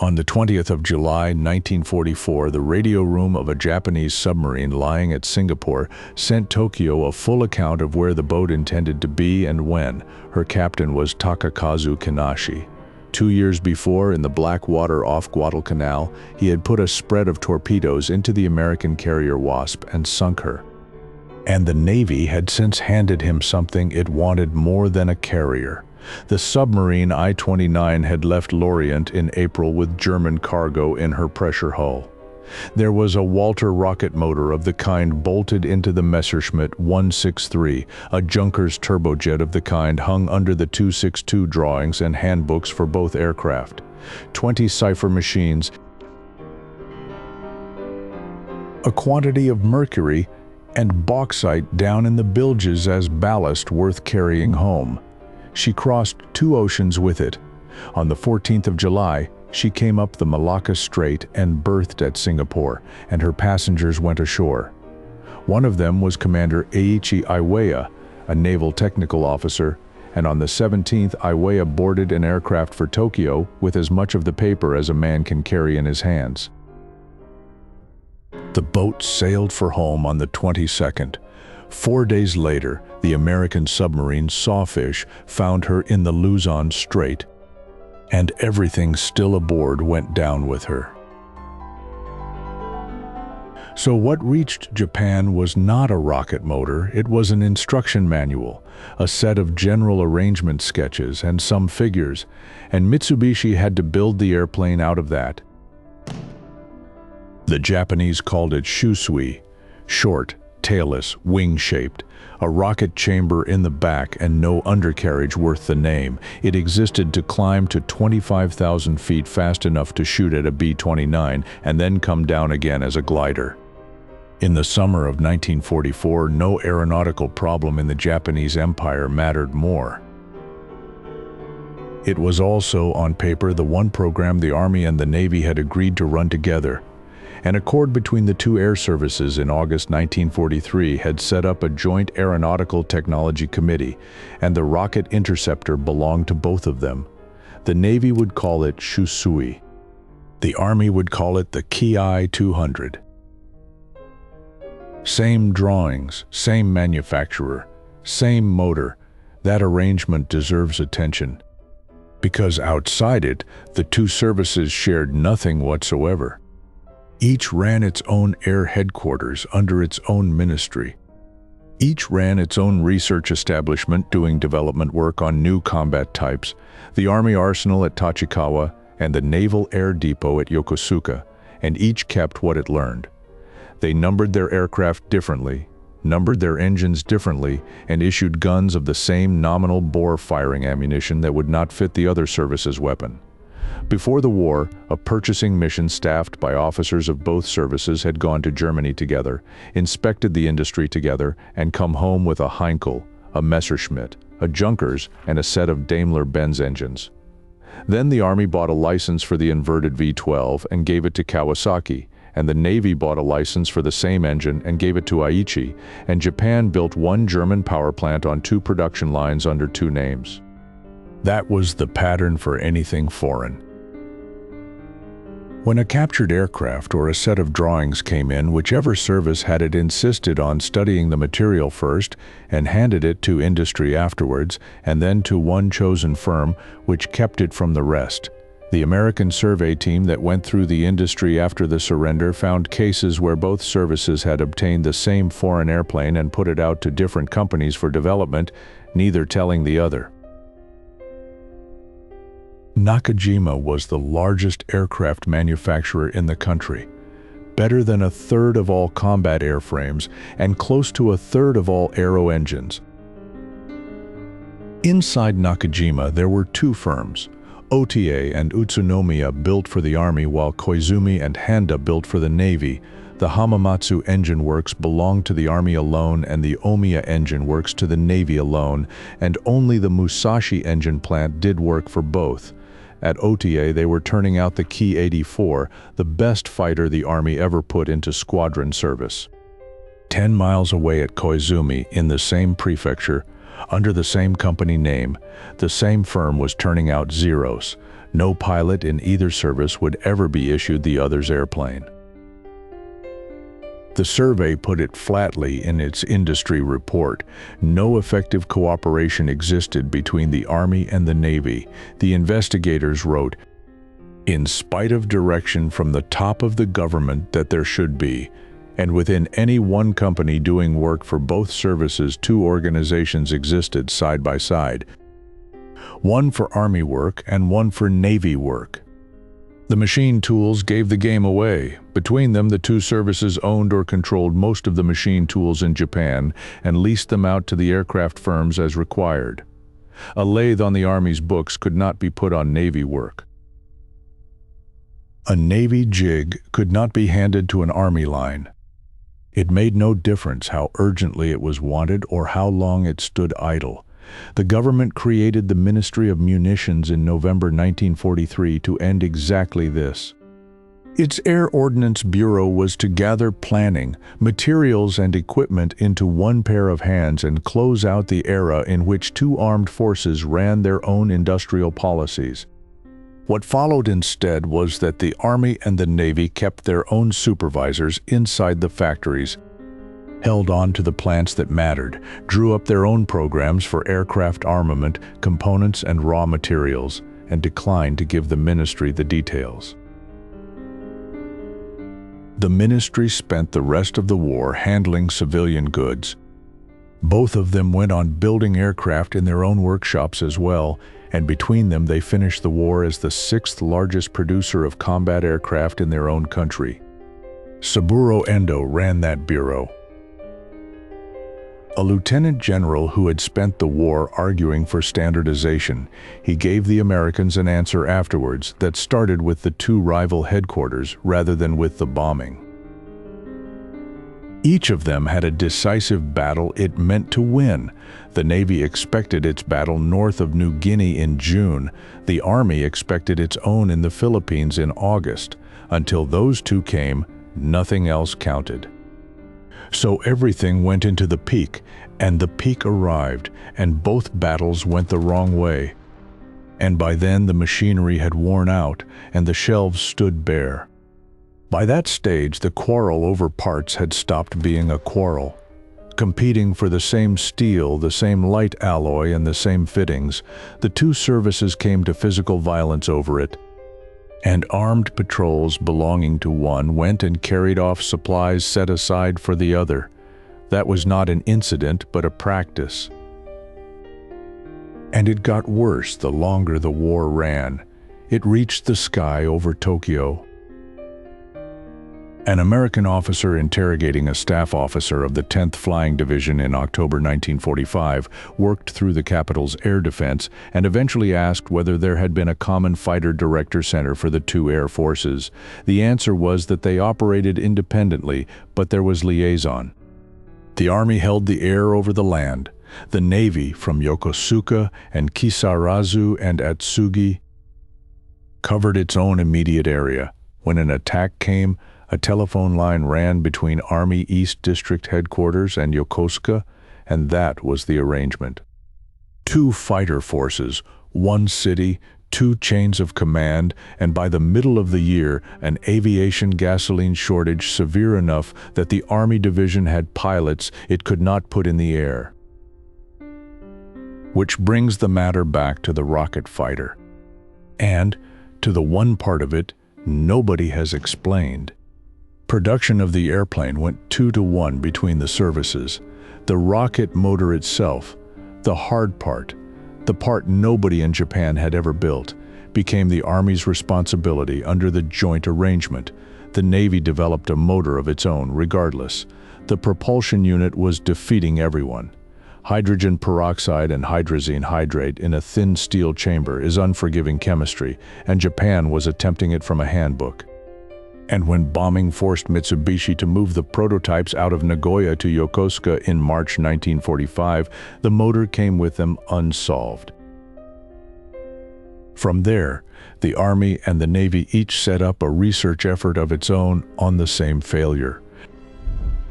On the 20th of July, 1944, the radio room of a Japanese submarine lying at Singapore sent Tokyo a full account of where the boat intended to be and when. Her captain was Takakazu Kinashi. 2 years before, in the Black Water off Guadalcanal, he had put a spread of torpedoes into the American carrier Wasp and sunk her. And the Navy had since handed him something it wanted more than a carrier. The submarine I-29 had left Lorient in April with German cargo in her pressure hull. There was a Walter rocket motor of the kind bolted into the Messerschmitt 163, a Junkers turbojet of the kind hung under the 262 drawings and handbooks for both aircraft. 20 cipher machines, a quantity of mercury and bauxite down in the bilges as ballast worth carrying home. She crossed 2 oceans with it. On the 14th of July, she came up the Malacca Strait and berthed at Singapore, and her passengers went ashore. One of them was Commander Eiichi Iwaya, a naval technical officer, and on the 17th, Iwaya boarded an aircraft for Tokyo with as much of the paper as a man can carry in his hands. The boat sailed for home on the 22nd. 4 days later, the American submarine Sawfish found her in the Luzon Strait, and everything still aboard went down with her. So what reached Japan was not a rocket motor, it was an instruction manual, a set of general arrangement sketches and some figures, and Mitsubishi had to build the airplane out of that. The Japanese called it Shusui, short, tailless, wing-shaped, a rocket chamber in the back and no undercarriage worth the name. It existed to climb to 25,000 feet fast enough to shoot at a B-29 and then come down again as a glider. In the summer of 1944, no aeronautical problem in the Japanese Empire mattered more. It was also, on paper, the one program the Army and the Navy had agreed to run together. An accord between the two air services in August 1943 had set up a joint Aeronautical Technology Committee, and the rocket interceptor belonged to both of them. The Navy would call it Shusui. The Army would call it the Ki-200. Same drawings, same manufacturer, same motor. That arrangement deserves attention, because outside it, the two services shared nothing whatsoever. Each ran its own air headquarters under its own ministry. Each ran its own research establishment doing development work on new combat types, the Army Arsenal at Tachikawa and the Naval Air Depot at Yokosuka, and each kept what it learned. They numbered their aircraft differently, numbered their engines differently, and issued guns of the same nominal bore firing ammunition that would not fit the other service's weapon. Before the war, a purchasing mission staffed by officers of both services had gone to Germany together, inspected the industry together, and come home with a Heinkel, a Messerschmitt, a Junkers, and a set of Daimler-Benz engines. Then the Army bought a license for the inverted V-12 and gave it to Kawasaki, and the Navy bought a license for the same engine and gave it to Aichi, and Japan built one German power plant on 2 production lines under 2 names. That was the pattern for anything foreign. When a captured aircraft or a set of drawings came in, whichever service had it insisted on studying the material first and handed it to industry afterwards, and then to one chosen firm which kept it from the rest. The American survey team that went through the industry after the surrender found cases where both services had obtained the same foreign airplane and put it out to different companies for development, neither telling the other. Nakajima was the largest aircraft manufacturer in the country, better than 1/3 of all combat airframes and close to 1/3 of all aero engines. Inside Nakajima there were 2 firms. OTA and Utsunomiya built for the Army while Koizumi and Handa built for the Navy. The Hamamatsu Engine Works belonged to the Army alone and the Omiya Engine Works to the Navy alone, and only the Musashi engine plant did work for both. At OTA, they were turning out the Ki-84, the best fighter the Army ever put into squadron service. 10 miles away at Koizumi, in the same prefecture, under the same company name, the same firm was turning out Zeros, No pilot in either service would ever be issued the other's airplane. The survey put it flatly in its industry report. No effective cooperation existed between the Army and the Navy. The investigators wrote, "In spite of direction from the top of the government that there should be, and within any one company doing work for both services, two organizations existed side by side, one for Army work and one for Navy work. The machine tools gave the game away. Between them, the two services owned or controlled most of the machine tools in Japan and leased them out to the aircraft firms as required. A lathe on the Army's books could not be put on Navy work. A Navy jig could not be handed to an Army line. It made no difference how urgently it was wanted or how long it stood idle. The government created the Ministry of Munitions in November 1943 to end exactly this. Its Air Ordnance Bureau was to gather planning, materials, and equipment into one pair of hands and close out the era in which two armed forces ran their own industrial policies. What followed instead was that the Army and the Navy kept their own supervisors inside the factories, held on to the plants that mattered, drew up their own programs for aircraft armament, components, and raw materials, and declined to give the ministry the details. The ministry spent the rest of the war handling civilian goods. Both of them went on building aircraft in their own workshops as well, and between them they finished the war as the sixth largest producer of combat aircraft in their own country. Saburo Endo ran that bureau. A lieutenant general who had spent the war arguing for standardization, he gave the Americans an answer afterwards that started with the two rival headquarters rather than with the bombing. Each of them had a decisive battle it meant to win. The Navy expected its battle north of New Guinea in June. The Army expected its own in the Philippines in August. Until those two came, nothing else counted. So everything went into the peak, and the peak arrived, and both battles went the wrong way. And by then the machinery had worn out, and the shelves stood bare. By that stage, the quarrel over parts had stopped being a quarrel. Competing for the same steel, the same light alloy, and the same fittings, the two services came to physical violence over it, and armed patrols belonging to one went and carried off supplies set aside for the other. That was not an incident, but a practice. And it got worse the longer the war ran. It reached the sky over Tokyo. An American officer interrogating a staff officer of the 10th Flying Division in October 1945 worked through the capital's air defense and eventually asked whether there had been a common fighter director center for the two air forces. The answer was that they operated independently, but there was liaison. The Army held the air over the land. The Navy, from Yokosuka and Kisarazu and Atsugi, covered its own immediate area. When an attack came, a telephone line ran between Army East District Headquarters and Yokosuka, and that was the arrangement. Two fighter forces, one city, two chains of command, and by the middle of the year, an aviation gasoline shortage severe enough that the Army division had pilots it could not put in the air. Which brings the matter back to the rocket fighter. And, to the one part of it, nobody has explained. Production of the airplane went 2-to-1 between the services. The rocket motor itself, the hard part, the part nobody in Japan had ever built, became the Army's responsibility under the joint arrangement. The Navy developed a motor of its own regardless. The propulsion unit was defeating everyone. Hydrogen peroxide and hydrazine hydrate in a thin steel chamber is unforgiving chemistry, and Japan was attempting it from a handbook. And when bombing forced Mitsubishi to move the prototypes out of Nagoya to Yokosuka in March 1945, the motor came with them unsolved. From there, the Army and the Navy each set up a research effort of its own on the same failure.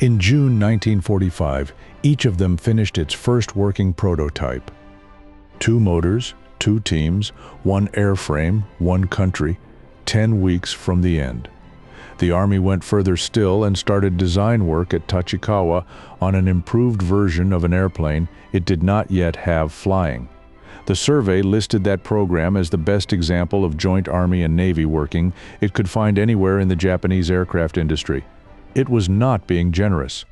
In June 1945, each of them finished its first working prototype. 2 motors, 2 teams, 1 airframe, 1 country, 10 weeks from the end. The Army went further still and started design work at Tachikawa on an improved version of an airplane it did not yet have flying. The survey listed that program as the best example of joint Army and Navy working it could find anywhere in the Japanese aircraft industry. It was not being generous.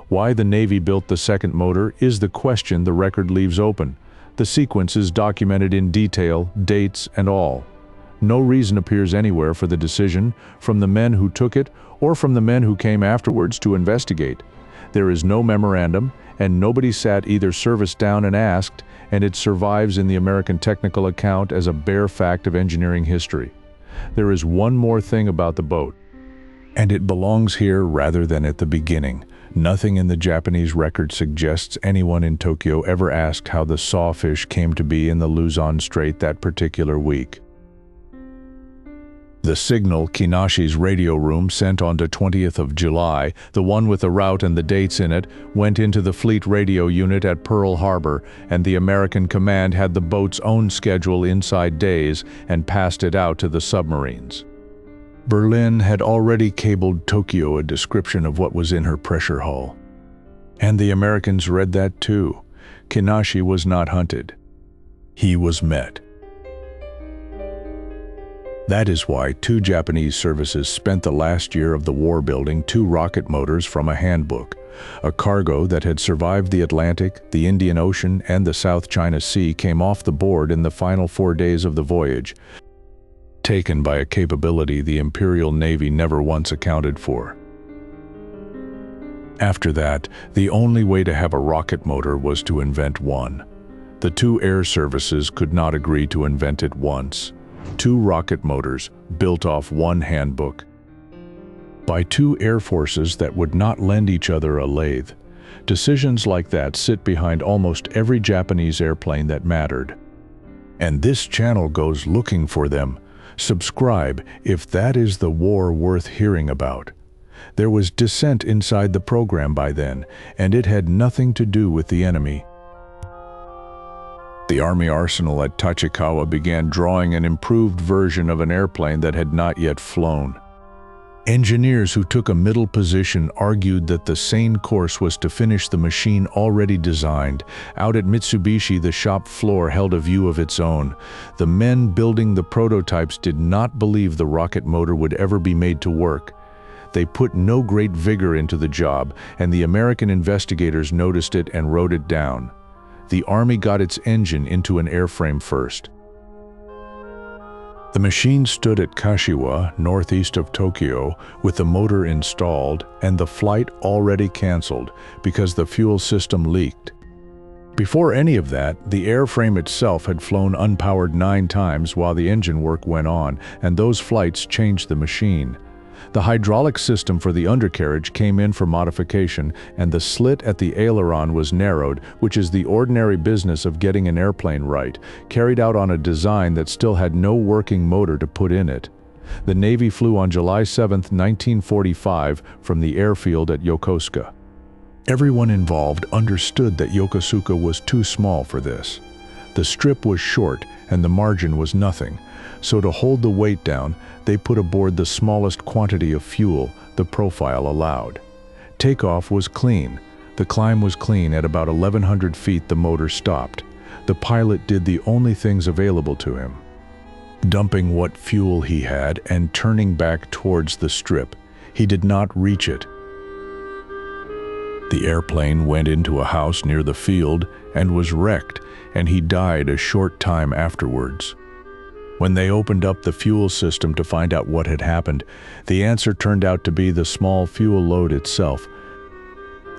Why the Navy built the second motor is the question the record leaves open. The sequence is documented in detail, dates and all. No reason appears anywhere for the decision from the men who took it or from the men who came afterwards to investigate. There is no memorandum, and nobody sat either service down and asked, and it survives in the American technical account as a bare fact of engineering history. There is one more thing about the boat, and it belongs here rather than at the beginning. Nothing in the Japanese record suggests anyone in Tokyo ever asked how the sawfish came to be in the Luzon Strait that particular week. The signal Kinashi's radio room sent on the 20th of July, the one with the route and the dates in it, went into the fleet radio unit at Pearl Harbor, and the American command had the boat's own schedule inside days and passed it out to the submarines. Berlin had already cabled Tokyo a description of what was in her pressure hull. And the Americans read that too. Kinashi was not hunted. He was met. That is why 2 Japanese services spent the last year of the war building 2 rocket motors from a handbook. A cargo that had survived the Atlantic, the Indian Ocean, and the South China Sea came off the board in the final 4 days of the voyage, taken by a capability the Imperial Navy never once accounted for. After that, the only way to have a rocket motor was to invent one. The 2 air services could not agree to invent it once. 2 rocket motors built off 1 handbook by 2 air forces that would not lend each other a lathe. Decisions like that sit behind almost every Japanese airplane that mattered. And this channel goes looking for them. Subscribe if that is the war worth hearing about. There was dissent inside the program by then, and it had nothing to do with the enemy. The Army arsenal at Tachikawa began drawing an improved version of an airplane that had not yet flown. Engineers who took a middle position argued that the sane course was to finish the machine already designed. Out at Mitsubishi, the shop floor held a view of its own. The men building the prototypes did not believe the rocket motor would ever be made to work. They put no great vigor into the job, and the American investigators noticed it and wrote it down. The Army got its engine into an airframe first. The machine stood at Kashiwa, northeast of Tokyo, with the motor installed and the flight already canceled because the fuel system leaked. Before any of that, the airframe itself had flown unpowered 9 times while the engine work went on, and those flights changed the machine. The hydraulic system for the undercarriage came in for modification, and the slit at the aileron was narrowed, which is the ordinary business of getting an airplane right, carried out on a design that still had no working motor to put in it. The Navy flew on July 7, 1945, from the airfield at Yokosuka. Everyone involved understood that Yokosuka was too small for this. The strip was short, and the margin was nothing. So to hold the weight down, they put aboard the smallest quantity of fuel the profile allowed. Takeoff was clean. The climb was clean. At about 1,100 feet, the motor stopped. The pilot did the only things available to him, dumping what fuel he had and turning back towards the strip. He did not reach it. The airplane went into a house near the field and was wrecked, and he died a short time afterwards. When they opened up the fuel system to find out what had happened, the answer turned out to be the small fuel load itself.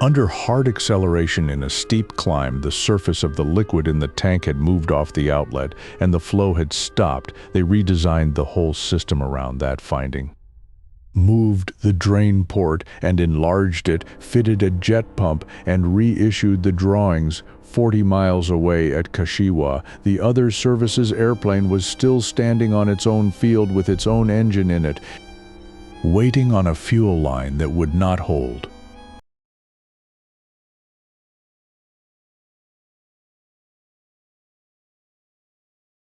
Under hard acceleration in a steep climb, the surface of the liquid in the tank had moved off the outlet, and the flow had stopped. They redesigned the whole system around that finding. Moved the drain port and enlarged it, fitted a jet pump, and reissued the drawings. 40 miles away at Kashiwa, the other service's airplane was still standing on its own field with its own engine in it, waiting on a fuel line that would not hold.